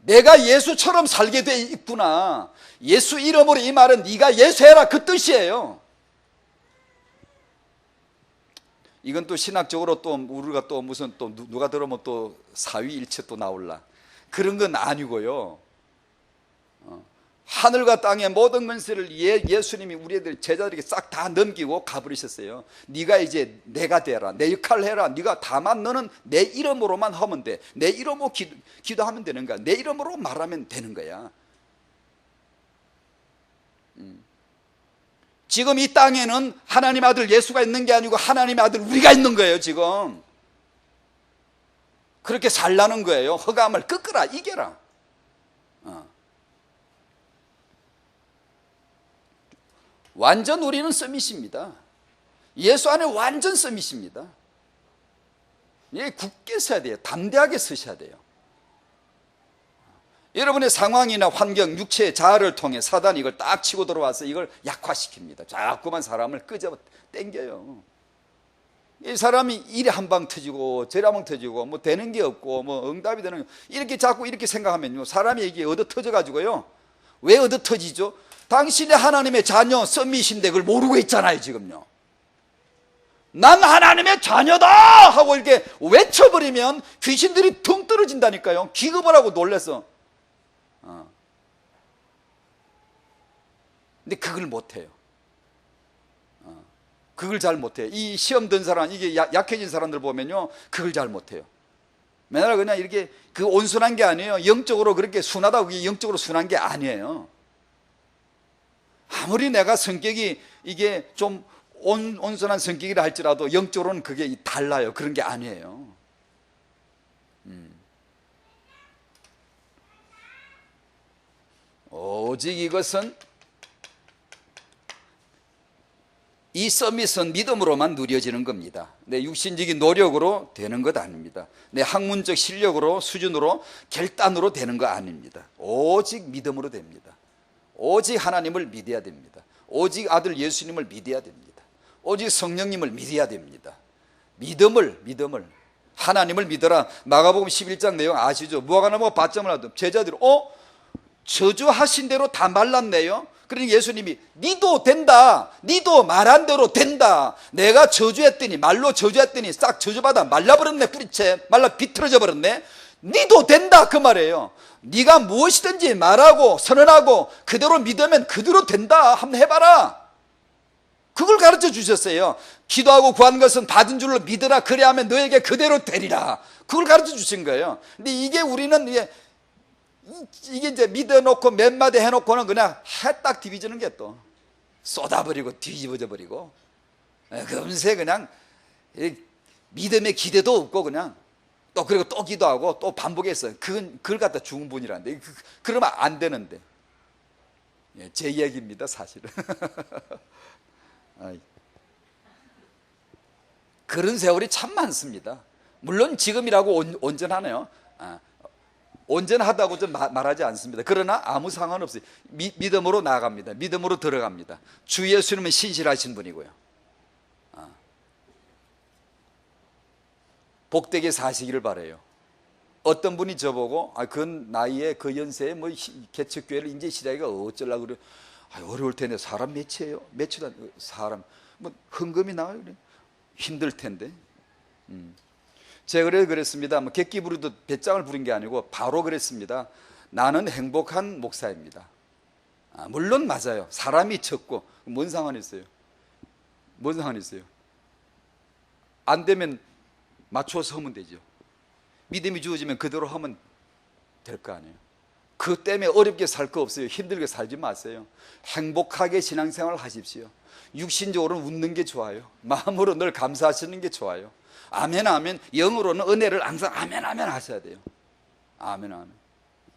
내가 예수처럼 살게 돼 있구나. 예수 이름으로 이 말은 네가 예수해라, 그 뜻이에요. 이건 또 신학적으로 또 우리가 또 무슨 또 누가 들으면 또 사위일체 또 나올라, 그런 건 아니고요. 하늘과 땅의 모든 권세를 예수님이 우리 애들 제자들에게 싹 다 넘기고 가버리셨어요. 네가 이제 내가 되라, 내 역할을 해라. 네가 다만 너는 내 이름으로만 하면 돼. 내 이름으로 기도하면 되는 거야. 내 이름으로 말하면 되는 거야. 지금 이 땅에는 하나님 아들 예수가 있는 게 아니고 하나님의 아들 우리가 있는 거예요. 지금 그렇게 살라는 거예요. 흑암을 꺾어라, 이겨라. 완전 우리는 서밋입니다. 예수 안에 완전 서밋입니다. 예, 굳게 서야 돼요. 담대하게 서셔야 돼요. 여러분의 상황이나 환경, 육체의 자아를 통해 사단이 이걸 딱 치고 들어와서 이걸 약화시킵니다. 자꾸만 사람을 끄집어 당겨요. 이 사람이 이래 한 방 터지고 저래 한 방 터지고 뭐 되는 게 없고 뭐 응답이 되는 게, 이렇게 자꾸 이렇게 생각하면요, 사람이 이게 얻어 터져 가지고요. 왜 얻어 터지죠? 당신이 하나님의 자녀 썸밋인데 그걸 모르고 있잖아요. 지금요, 난 하나님의 자녀다 하고 이렇게 외쳐버리면 귀신들이 덩 떨어진다니까요. 기겁을 하고 놀라서. 근데 그걸 못해요. 그걸 잘 못해요. 이 시험 든 사람, 이게 약해진 사람들 보면요, 그걸 잘 못해요. 맨날 그냥 이렇게 그 온순한 게 아니에요. 영적으로 그렇게 순하다고 그게 영적으로 순한 게 아니에요. 아무리 내가 성격이 이게 좀 온순한 성격이라 할지라도 영적으로는 그게 달라요. 그런 게 아니에요. 오직 이것은, 이 서밋은 믿음으로만 누려지는 겁니다. 내 육신적인 노력으로 되는 것 아닙니다. 내 학문적 실력으로, 수준으로, 결단으로 되는 거 아닙니다. 오직 믿음으로 됩니다. 오직 하나님을 믿어야 됩니다. 오직 아들 예수님을 믿어야 됩니다. 오직 성령님을 믿어야 됩니다. 믿음을 하나님을 믿어라. 마가복음 11장 내용 아시죠? 무화과나무가 밭점을 하던 제자들이 저주하신 대로 다 말랐네요. 그러니 예수님이 니도 된다, 니도 말한 대로 된다. 내가 저주했더니, 말로 저주했더니 싹 저주받아 말라버렸네. 뿌리채 말라 비틀어져 버렸네. 니도 된다, 그 말이에요. 네가 무엇이든지 말하고 선언하고 그대로 믿으면 그대로 된다. 한번 해봐라. 그걸 가르쳐 주셨어요. 기도하고 구하는 것은 받은 줄로 믿으라. 그래야하면 너에게 그대로 되리라. 그걸 가르쳐 주신 거예요. 근데 이게 우리는 이게 이제 믿어놓고 몇 마디 해놓고는 그냥 해 딱 뒤집어지는 게 또 쏟아버리고 뒤집어져 버리고, 금세 그냥 믿음의 기대도 없고 그냥 또 그리고 또 기도하고 또 반복했어요. 그걸 갖다 죽은 분이라는데, 그러면 안 되는데. 제 얘기입니다, 사실은. 그런 세월이 참 많습니다. 물론 지금이라고 온전하네요. 온전하다고 좀 말하지 않습니다. 그러나 아무 상관없어요. 믿음으로 나아갑니다. 믿음으로 들어갑니다. 주 예수님은 신실하신 분이고요. 복되게 사시기를 바라요. 어떤 분이 저보고 그 나이에 그 연세에 뭐 개척교회를 이제 시작이가 어쩌려고 그래. 어려울 텐데 사람 몇이에요? 몇이다 사람 뭐 헌금이 나와요? 그래. 힘들 텐데. 제가 그랬습니다. 뭐 객기 부르듯 배짱을 부린 게 아니고 바로 그랬습니다. 나는 행복한 목사입니다. 물론 맞아요. 사람이 적고 뭔 상관이 있어요? 뭔 상관이 있어요? 안 되면 맞춰서 하면 되죠. 믿음이 주어지면 그대로 하면 될 거 아니에요. 그 때문에 어렵게 살 거 없어요. 힘들게 살지 마세요. 행복하게 신앙생활 하십시오. 육신적으로는 웃는 게 좋아요. 마음으로 늘 감사하시는 게 좋아요. 아멘 아멘. 영어로는 은혜를 항상 아멘 아멘 하셔야 돼요. 아멘 아멘.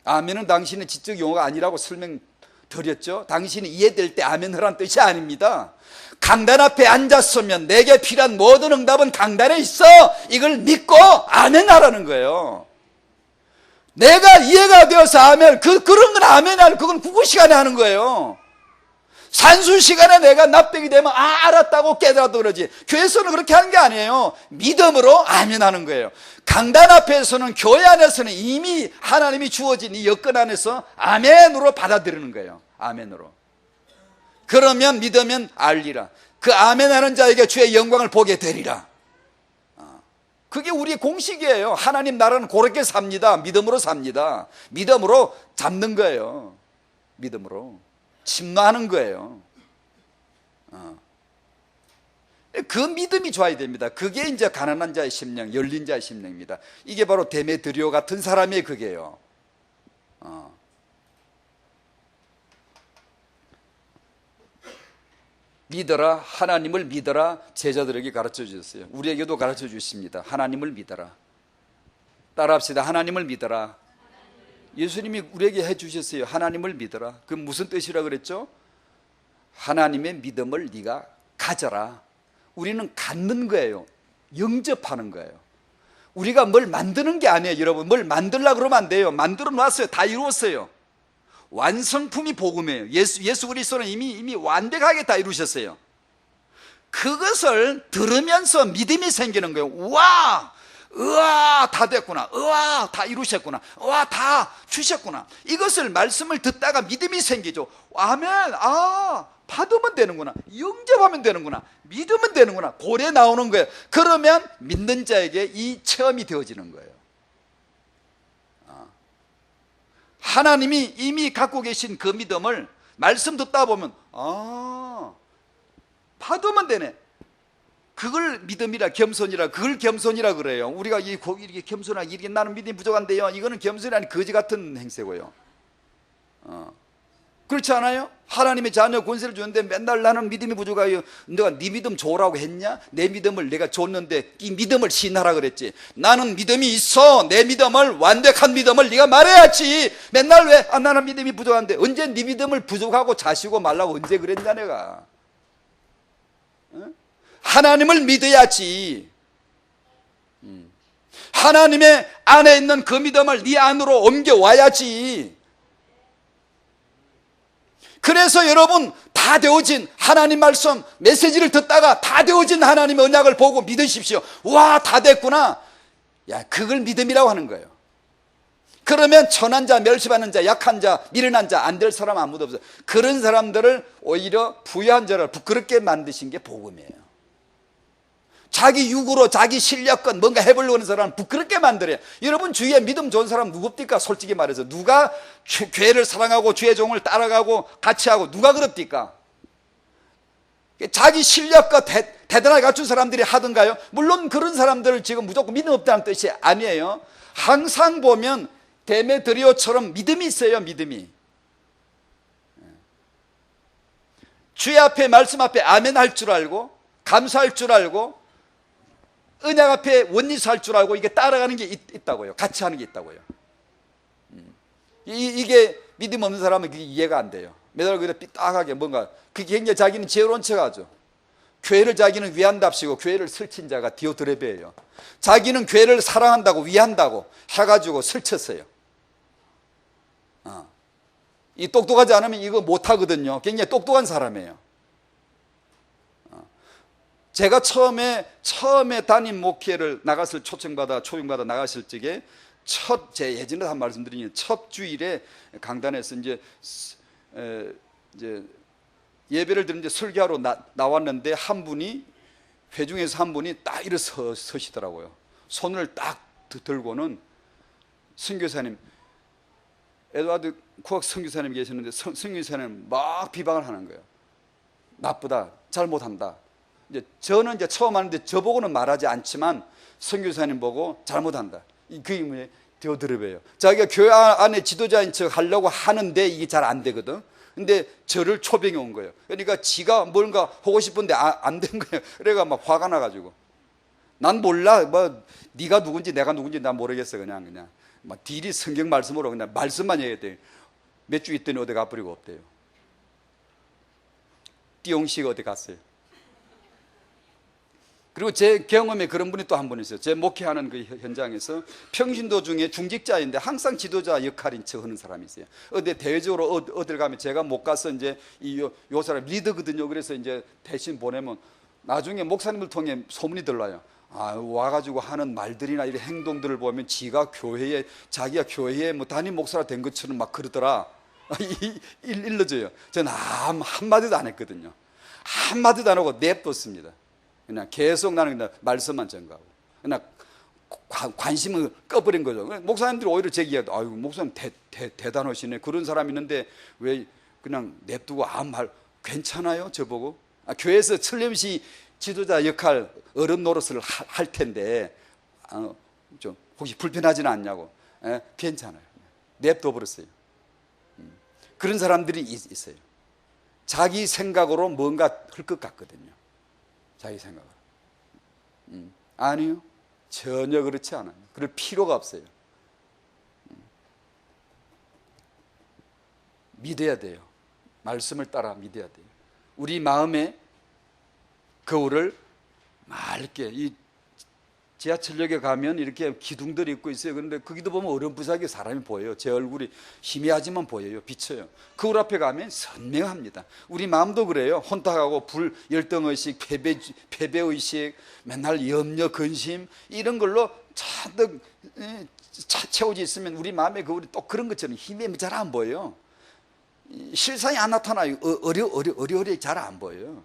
아멘은 당신의 지적 용어가 아니라고 설명드렸죠. 당신이 이해될 때 아멘 하라는 뜻이 아닙니다. 강단 앞에 앉았으면 내게 필요한 모든 응답은 강단에 있어. 이걸 믿고 아멘 하라는 거예요. 내가 이해가 되어서 아멘, 그런 건 아멘 하는, 그건 국어 시간에 하는 거예요. 산수 시간에 내가 납득이 되면 알았다고 깨달아도 그러지. 교회에서는 그렇게 하는 게 아니에요. 믿음으로 아멘 하는 거예요. 강단 앞에서는, 교회 안에서는 이미 하나님이 주어진 이 여건 안에서 아멘으로 받아들이는 거예요. 아멘으로. 그러면 믿으면 알리라. 그 아멘 하는 자에게 주의 영광을 보게 되리라. 그게 우리의 공식이에요. 하나님 나라는 그렇게 삽니다. 믿음으로 삽니다. 믿음으로 잡는 거예요. 믿음으로 침노하는 거예요. 그 믿음이 좋아야 됩니다. 그게 이제 가난한 자의 심령, 열린 자의 심령입니다. 이게 바로 데메드리오 같은 사람의 그게요. 믿어라, 하나님을 믿어라. 제자들에게 가르쳐 주셨어요. 우리에게도 가르쳐 주십니다. 하나님을 믿어라. 따라합시다. 하나님을 믿어라. 예수님이 우리에게 해 주셨어요. 하나님을 믿어라. 그 무슨 뜻이라 그랬죠? 하나님의 믿음을 네가 가져라. 우리는 갖는 거예요. 영접하는 거예요. 우리가 뭘 만드는 게 아니에요. 여러분, 뭘 만들려고 그러면 안 돼요. 만들어 놨어요. 다 이루었어요. 완성품이 복음이에요. 예수 그리스도는 이미 완벽하게 다 이루셨어요. 그것을 들으면서 믿음이 생기는 거예요. 우와, 우와, 다 됐구나. 우와, 다 이루셨구나. 우와, 다 주셨구나. 이것을 말씀을 듣다가 믿음이 생기죠. 아멘. 받으면 되는구나. 영접하면 되는구나. 믿으면 되는구나. 고래 나오는 거예요. 그러면 믿는 자에게 이 체험이 되어지는 거예요. 하나님이 이미 갖고 계신 그 믿음을 말씀 듣다 보면 받으면 되네. 그걸 믿음이라, 겸손이라, 그걸 겸손이라 그래요. 우리가 이렇게 겸손하게, 이렇게 나는 믿음이 부족한데요, 이거는 겸손이 아닌 거지 같은 행세고요. 그렇지 않아요? 하나님의 자녀 권세를 주는데 맨날 나는 믿음이 부족해요. 내가 네 믿음 줘라고 했냐? 내 믿음을 내가 줬는데 이 믿음을 신하라 그랬지. 나는 믿음이 있어. 내 믿음을, 완벽한 믿음을 네가 말해야지. 맨날 왜 나는 믿음이 부족한데, 언제 네 믿음을 부족하고 자시고 말라고 언제 그랬냐 내가. 하나님을 믿어야지. 하나님의 안에 있는 그 믿음을 네 안으로 옮겨와야지. 그래서 여러분, 다 되어진 하나님 말씀 메시지를 듣다가 다 되어진 하나님의 언약을 보고 믿으십시오. 와, 다 됐구나. 야, 그걸 믿음이라고 하는 거예요. 그러면 천한 자, 멸시받는 자, 약한 자, 미련한 자, 안 될 사람 아무도 없어요. 그런 사람들을 오히려 부유한 자를 부끄럽게 만드신 게 복음이에요. 자기 육으로, 자기 실력껏 뭔가 해보려고 하는 사람은 부끄럽게 만들어요. 여러분 주위에 믿음 좋은 사람 누굽니까? 솔직히 말해서 누가 교회를 사랑하고 주의 종을 따라가고 같이 하고 누가 그럽니까? 자기 실력껏 대단하게 갖춘 사람들이 하던가요? 물론 그런 사람들을 지금 무조건 믿음 없다는 뜻이 아니에요. 항상 보면 데메드리오처럼 믿음이 있어요. 믿음이. 주의 앞에, 말씀 앞에 아멘 할 줄 알고, 감사할 줄 알고, 언약 앞에 원리서 할 줄 알고, 이게 따라가는 게 있다고요. 같이 하는 게 있다고요. 이게 믿음 없는 사람은 그게 이해가 안 돼요. 매달 그냥 삐딱하게 뭔가, 그게 굉장히 자기는 지혜로운 척 하죠. 교회를 자기는 위한답시고 교회를 설친 자가 디오드레베예요. 자기는 교회를 사랑한다고 위한다고 해가지고 설쳤어요. 이 똑똑하지 않으면 이거 못하거든요. 굉장히 똑똑한 사람이에요. 제가 처음에 담임 목회를 초청받아 나갔을 적에 제 예전에 한 말씀드리니 첫 주일에 강단에서 이제 예배를 드는 이제 설교하러 나왔는데 한 분이, 회중에서 한 분이 딱 일어서시더라고요. 손을 딱 들고는 선교사님, 에드와드 쿠악 선교사님 계시는데 선교사님 막 비방을 하는 거예요. 나쁘다, 잘못한다. 이제 저는 이제 처음 하는데 저보고는 말하지 않지만 선교사님 보고 잘못한다. 그 의미에 되어들어요. 자기가 교회 안에 지도자인 척 하려고 하는데 이게 잘 안 되거든. 근데 저를 초빙해 온 거예요. 그러니까 지가 뭔가 하고 싶은데 안 된 거예요. 그래가 막 화가 나가지고 난 몰라. 뭐 네가 누군지 내가 누군지 난 모르겠어. 그냥 막 딜이 성경 말씀으로 그냥 말씀만 해야 돼. 몇 주 있더니 어디 가버리고 없대요. 띠용씨가 어디 갔어요. 그리고 제 경험에 그런 분이 또 한 분 있어요. 제 목회하는 그 현장에서 평신도 중에 중직자인데 항상 지도자 역할인 척 하는 사람이 있어요. 어디 대외적으로 어딜 가면 제가 못 가서 이제 요 사람 리더거든요. 그래서 이제 대신 보내면 나중에 목사님을 통해 소문이 들러요. 아, 와가지고 하는 말들이나 이런 행동들을 보면 자기가 교회에 뭐 담임 목사가 된 것처럼 막 그러더라. 일러줘요. 저는 한마디도 안 했거든요. 한마디도 안 하고 냅뒀습니다. 그냥 계속 나는 그냥 말씀만 전가하고 그냥 관심을 꺼버린 거죠. 목사님들이 오히려 제 이야기, 아유 목사님 대단하시네. 그런 사람이 있는데 왜 그냥 냅두고 아무 말 괜찮아요? 저보고 교회에서 틀림없이 지도자 역할 어른 노릇을 할 텐데 좀 혹시 불편하지는 않냐고. 괜찮아요. 냅둬 버렸어요. 그런 사람들이 있어요. 자기 생각으로 뭔가 할 것 같거든요. 자기 생각으로. 아니요. 전혀 그렇지 않아요. 그럴 필요가 없어요. 믿어야 돼요. 말씀을 따라 믿어야 돼요. 우리 마음의 거울을 맑게, 이 지하철역에 가면 이렇게 기둥들이 있고 있어요. 그런데 거기도 보면 어렴풋하게 사람이 보여요. 제 얼굴이 희미하지만 보여요. 비쳐요. 거울 앞에 가면 선명합니다. 우리 마음도 그래요. 혼탁하고 열등의식, 패배의식, 맨날 염려, 근심 이런 걸로 잔뜩 채워져 있으면 우리 마음의 거울이 또 그런 것처럼 힘이 잘 안 보여요. 실상이 안 나타나요. 어리어리 잘 안 보여요.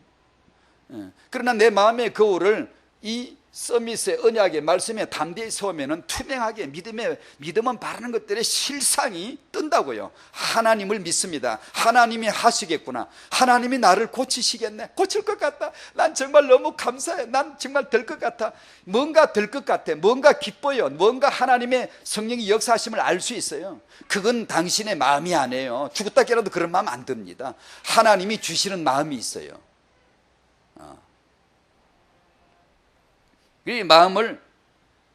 그러나 내 마음의 거울을 이 서밋의 언약의 말씀에 담대히 서면은 투명하게 믿음은 바라는 것들의 실상이 뜬다고요. 하나님을 믿습니다. 하나님이 하시겠구나. 하나님이 나를 고치시겠네. 고칠 것 같다. 난 정말 너무 감사해. 난 정말 될 것 같아. 뭔가 될 것 같아. 뭔가 기뻐요. 뭔가 하나님의 성령의 역사하심을 알 수 있어요. 그건 당신의 마음이 아니에요. 죽었다 깨라도 그런 마음 안 듭니다. 하나님이 주시는 마음이 있어요. 이 마음을,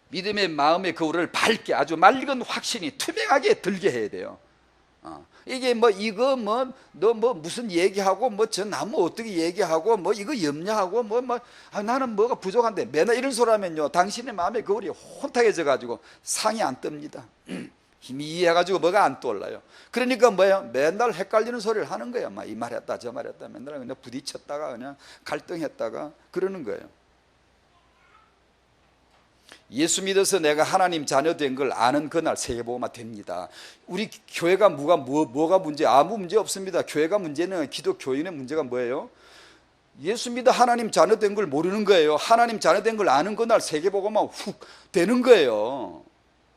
믿음의 마음의 거울을 밝게 아주 맑은 확신이 투명하게 들게 해야 돼요. 이게 뭐 이거 뭐 너 뭐 무슨 얘기하고 뭐 저 나무 어떻게 얘기하고 뭐 이거 염려하고 나는 뭐가 부족한데 맨날 이런 소리 하면요, 당신의 마음의 거울이 혼탁해져 가지고 상이 안 뜹니다. 희미해가지고 뭐가 안 떠올라요. 그러니까 뭐예요? 맨날 헷갈리는 소리를 하는 거예요. 막 이 말했다 저 말했다 맨날 그냥 부딪혔다가 그냥 갈등했다가 그러는 거예요. 예수 믿어서 내가 하나님 자녀 된 걸 아는 그날 세계복음화 됩니다. 우리 교회가 뭐가 문제? 아무 문제 없습니다. 교회가 문제는 기독교인의 문제가 뭐예요? 예수 믿어 하나님 자녀 된 걸 모르는 거예요. 하나님 자녀 된 걸 아는 그날 세계복음화 훅 되는 거예요.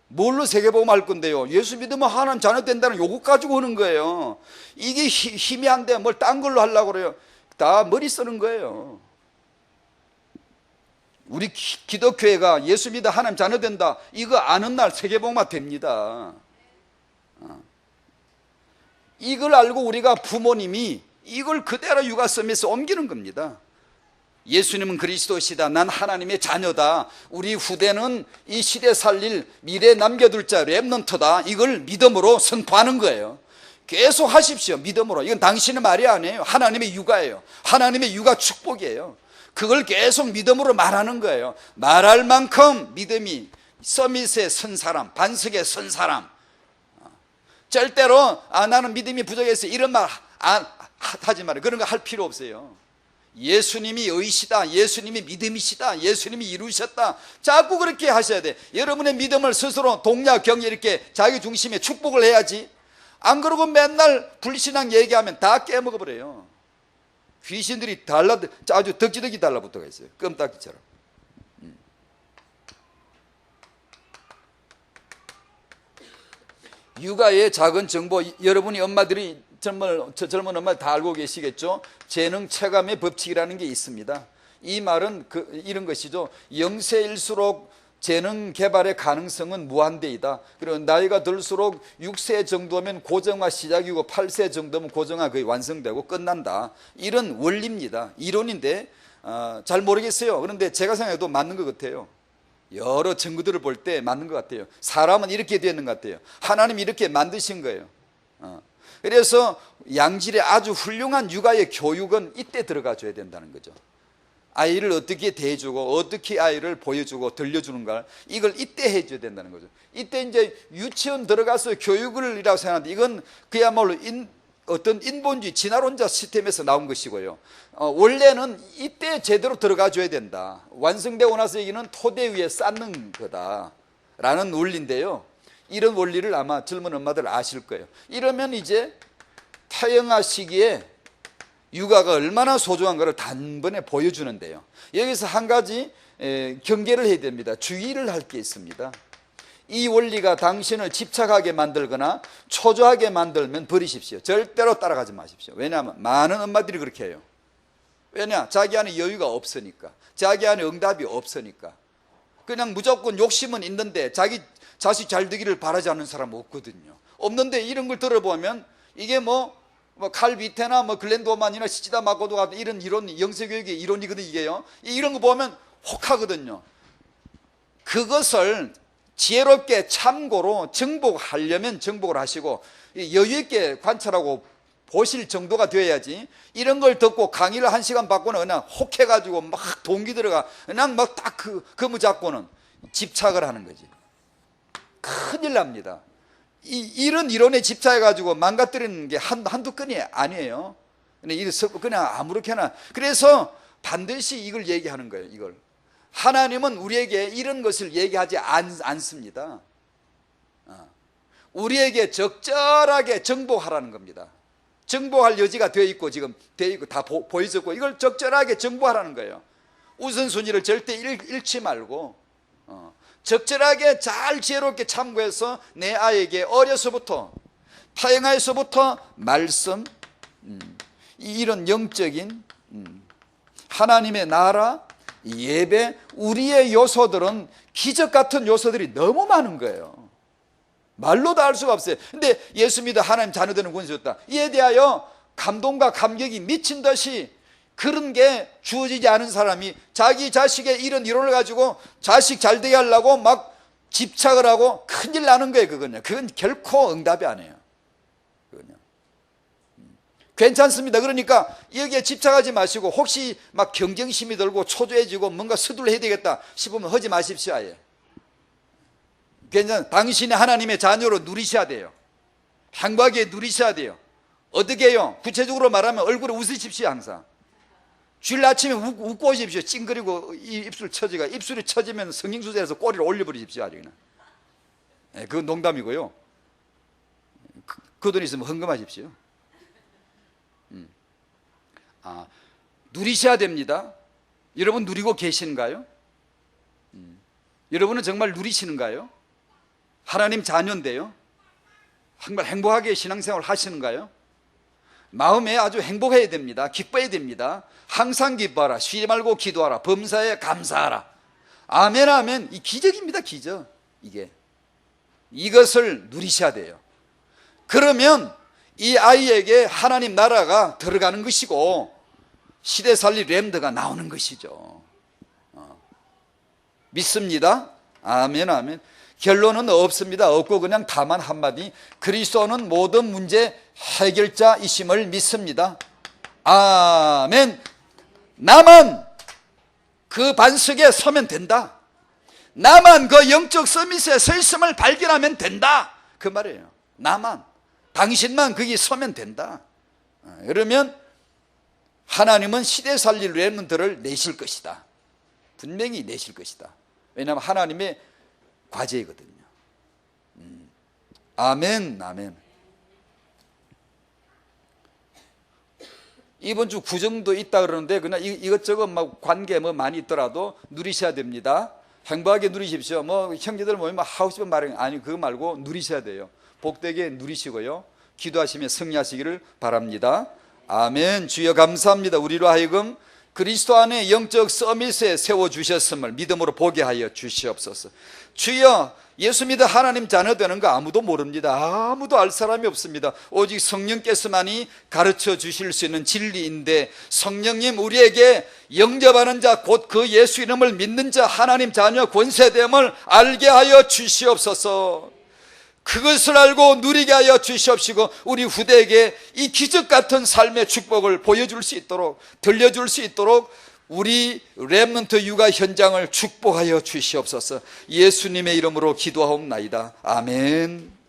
뭘로 세계복음화 할 건데요? 예수 믿으면 하나님 자녀 된다는 요거 가지고 오는 거예요. 이게 희미한데 뭘 딴 걸로 하려고 그래요. 다 머리 쓰는 거예요. 우리 기독교회가 예수 믿어 하나님 자녀 된다 이거 아는 날 세계복음화 됩니다. 이걸 알고 우리가 부모님이 이걸 그대로 육아 서밋에 옮기는 겁니다. 예수님은 그리스도시다. 난 하나님의 자녀다. 우리 후대는 이 시대 살릴 미래 남겨둘 자 렘넌트다. 이걸 믿음으로 선포하는 거예요. 계속 하십시오. 믿음으로. 이건 당신의 말이 아니에요. 하나님의 육아예요. 하나님의 육아 축복이에요. 그걸 계속 믿음으로 말하는 거예요. 말할 만큼 믿음이 서밋에 선 사람, 반석에 선 사람. 절대로 나는 믿음이 부족해서 이런 말 하지 말아요. 그런 거 할 필요 없어요. 예수님이 의시다, 예수님이 믿음이시다, 예수님이 이루셨다. 자꾸 그렇게 하셔야 돼. 여러분의 믿음을 스스로 동력, 경력 이렇게 자기 중심에 축복을 해야지. 안 그러고 맨날 불신앙 얘기하면 다 깨먹어버려요. 귀신들이 아주 덕지덕지 달라붙어가 있어요. 껌딱지처럼. 육아의 작은 정보, 여러분이 엄마들이 젊은 엄마들 다 알고 계시겠죠? 재능 체감의 법칙이라는 게 있습니다. 이 말은 이런 것이죠. 영세일수록 재능 개발의 가능성은 무한대이다. 그리고 나이가 들수록 6세 정도면 고정화 시작이고 8세 정도면 고정화 거의 완성되고 끝난다. 이런 원리입니다. 이론인데 잘 모르겠어요. 그런데 제가 생각해도 맞는 것 같아요. 여러 증거들을 볼 때 맞는 것 같아요. 사람은 이렇게 되는 것 같아요. 하나님이 이렇게 만드신 거예요. 그래서 양질의 아주 훌륭한 육아의 교육은 이때 들어가 줘야 된다는 거죠. 아이를 어떻게 대해주고 어떻게 아이를 보여주고 들려주는가, 이걸 이때 해줘야 된다는 거죠. 이때 이제 유치원 들어가서 교육을 이라고 생각하는데 이건 그야말로 어떤 인본주의 진화론자 시스템에서 나온 것이고요. 원래는 이때 제대로 들어가 줘야 된다. 완성되고 나서 여기는 토대 위에 쌓는 거다라는 원리인데요. 이런 원리를 아마 젊은 엄마들 아실 거예요. 이러면 이제 태영아 시기에 육아가 얼마나 소중한가를 단번에 보여주는데요. 여기서 한 가지 경계를 해야 됩니다. 주의를 할 게 있습니다. 이 원리가 당신을 집착하게 만들거나 초조하게 만들면 버리십시오. 절대로 따라가지 마십시오. 왜냐하면 많은 엄마들이 그렇게 해요. 왜냐? 자기 안에 여유가 없으니까, 자기 안에 응답이 없으니까. 그냥 무조건 욕심은 있는데 자기 자식 잘 되기를 바라지 않는 사람은 없거든요. 없는데 이런 걸 들어보면 이게 뭐 칼 비테나 글렌도만이나 시치다 마코도 같은 이런 영세교육의 이론이거든요. 이게요. 이런 거 보면 혹하거든요. 그것을 지혜롭게 참고로 정복하려면 정복을 하시고 여유 있게 관찰하고 보실 정도가 되어야지, 이런 걸 듣고 강의를 1시간 받고는 그냥 혹해가지고 막 동기 들어가 그냥 막 딱 그무 잡고는 집착을 하는 거지. 큰일 납니다. 이런 이론에 집착해가지고 망가뜨리는 게 한두 건이 아니에요. 그냥 아무렇게나. 그래서 반드시 이걸 얘기하는 거예요. 이걸 하나님은 우리에게 이런 것을 얘기하지 않습니다. 우리에게 적절하게 정복하라는 겁니다. 정복할 여지가 되어 있고 지금 되어 있고 다 보여졌고 이걸 적절하게 정복하라는 거예요. 우선순위를 절대 잃지 말고 적절하게 잘 지혜롭게 참고해서 내 아이에게 어려서부터 타영아에서부터 말씀, 이런 영적인 하나님의 나라, 예배, 우리의 요소들은 기적 같은 요소들이 너무 많은 거예요. 말로 다 알 수가 없어요. 근데 예수 믿어 하나님 자녀되는 권세 줬다, 이에 대하여 감동과 감격이 미친 듯이 그런 게 주어지지 않은 사람이 자기 자식의 이런 이론을 가지고 자식 잘 되게 하려고 막 집착을 하고 큰일 나는 거예요. 그건 결코 응답이 아니에요. 그건요. 괜찮습니다. 그러니까 여기에 집착하지 마시고 혹시 막 경쟁심이 들고 초조해지고 뭔가 서둘러야 되겠다 싶으면 하지 마십시오. 아예 당신이 하나님의 자녀로 누리셔야 돼요. 행복하게 누리셔야 돼요. 어떻게 해요? 구체적으로 말하면 얼굴에 웃으십시오. 항상 주일 아침에 웃고 오십시오. 찡그리고 입술이 처지면 성형수술해서 꼬리를 올려버리십시오. 아주 그냥. 그건 농담이고요. 그 돈 있으면 헌금하십시오. 누리셔야 됩니다. 여러분 누리고 계시는가요? 여러분은 정말 누리시는가요? 하나님 자녀인데요. 정말 행복하게 신앙생활 하시는가요? 마음에 아주 행복해야 됩니다. 기뻐야 됩니다. 항상 기뻐하라. 쉬지 말고 기도하라. 범사에 감사하라. 아멘 아멘. 이 기적입니다. 기적. 이것을 누리셔야 돼요. 그러면 이 아이에게 하나님 나라가 들어가는 것이고 시대살리 렘드가 나오는 것이죠. 믿습니다. 아멘 아멘. 결론은 없습니다. 없고 그냥 다만 한마디, 그리스도는 모든 문제 해결자이심을 믿습니다. 아멘. 나만 그 반석에 서면 된다. 나만 그 영적 서밋에 서 있음을 발견하면 된다. 그 말이에요. 나만, 당신만 거기 서면 된다. 그러면 하나님은 시대 살릴 렘넌트를 내실 것이다. 분명히 내실 것이다. 왜냐하면 하나님의 과제이거든요. 아멘, 아멘. 이번 주 구정도 있다 그러는데 그냥 이것저것 막 관계 많이 있더라도 누리셔야 됩니다. 행복하게 누리십시오. 형제들 모이면 하고 싶은 말은 아니, 그거 말고 누리셔야 돼요. 복되게 누리시고요. 기도하시며 승리하시기를 바랍니다. 아멘. 주여 감사합니다. 우리로 하여금 그리스도 안에 영적 서밋에 세워주셨음을 믿음으로 보게 하여 주시옵소서. 주여, 예수 믿어 하나님 자녀 되는 거 아무도 모릅니다. 아무도 알 사람이 없습니다. 오직 성령께서만이 가르쳐 주실 수 있는 진리인데, 성령님 우리에게 영접하는 자, 곧 그 예수 이름을 믿는 자, 하나님 자녀 권세됨을 알게 하여 주시옵소서. 그것을 알고 누리게 하여 주시옵시고, 우리 후대에게 이 기적 같은 삶의 축복을 보여줄 수 있도록, 들려줄 수 있도록 우리 렘넌트 육아 현장을 축복하여 주시옵소서. 예수님의 이름으로 기도하옵나이다. 아멘.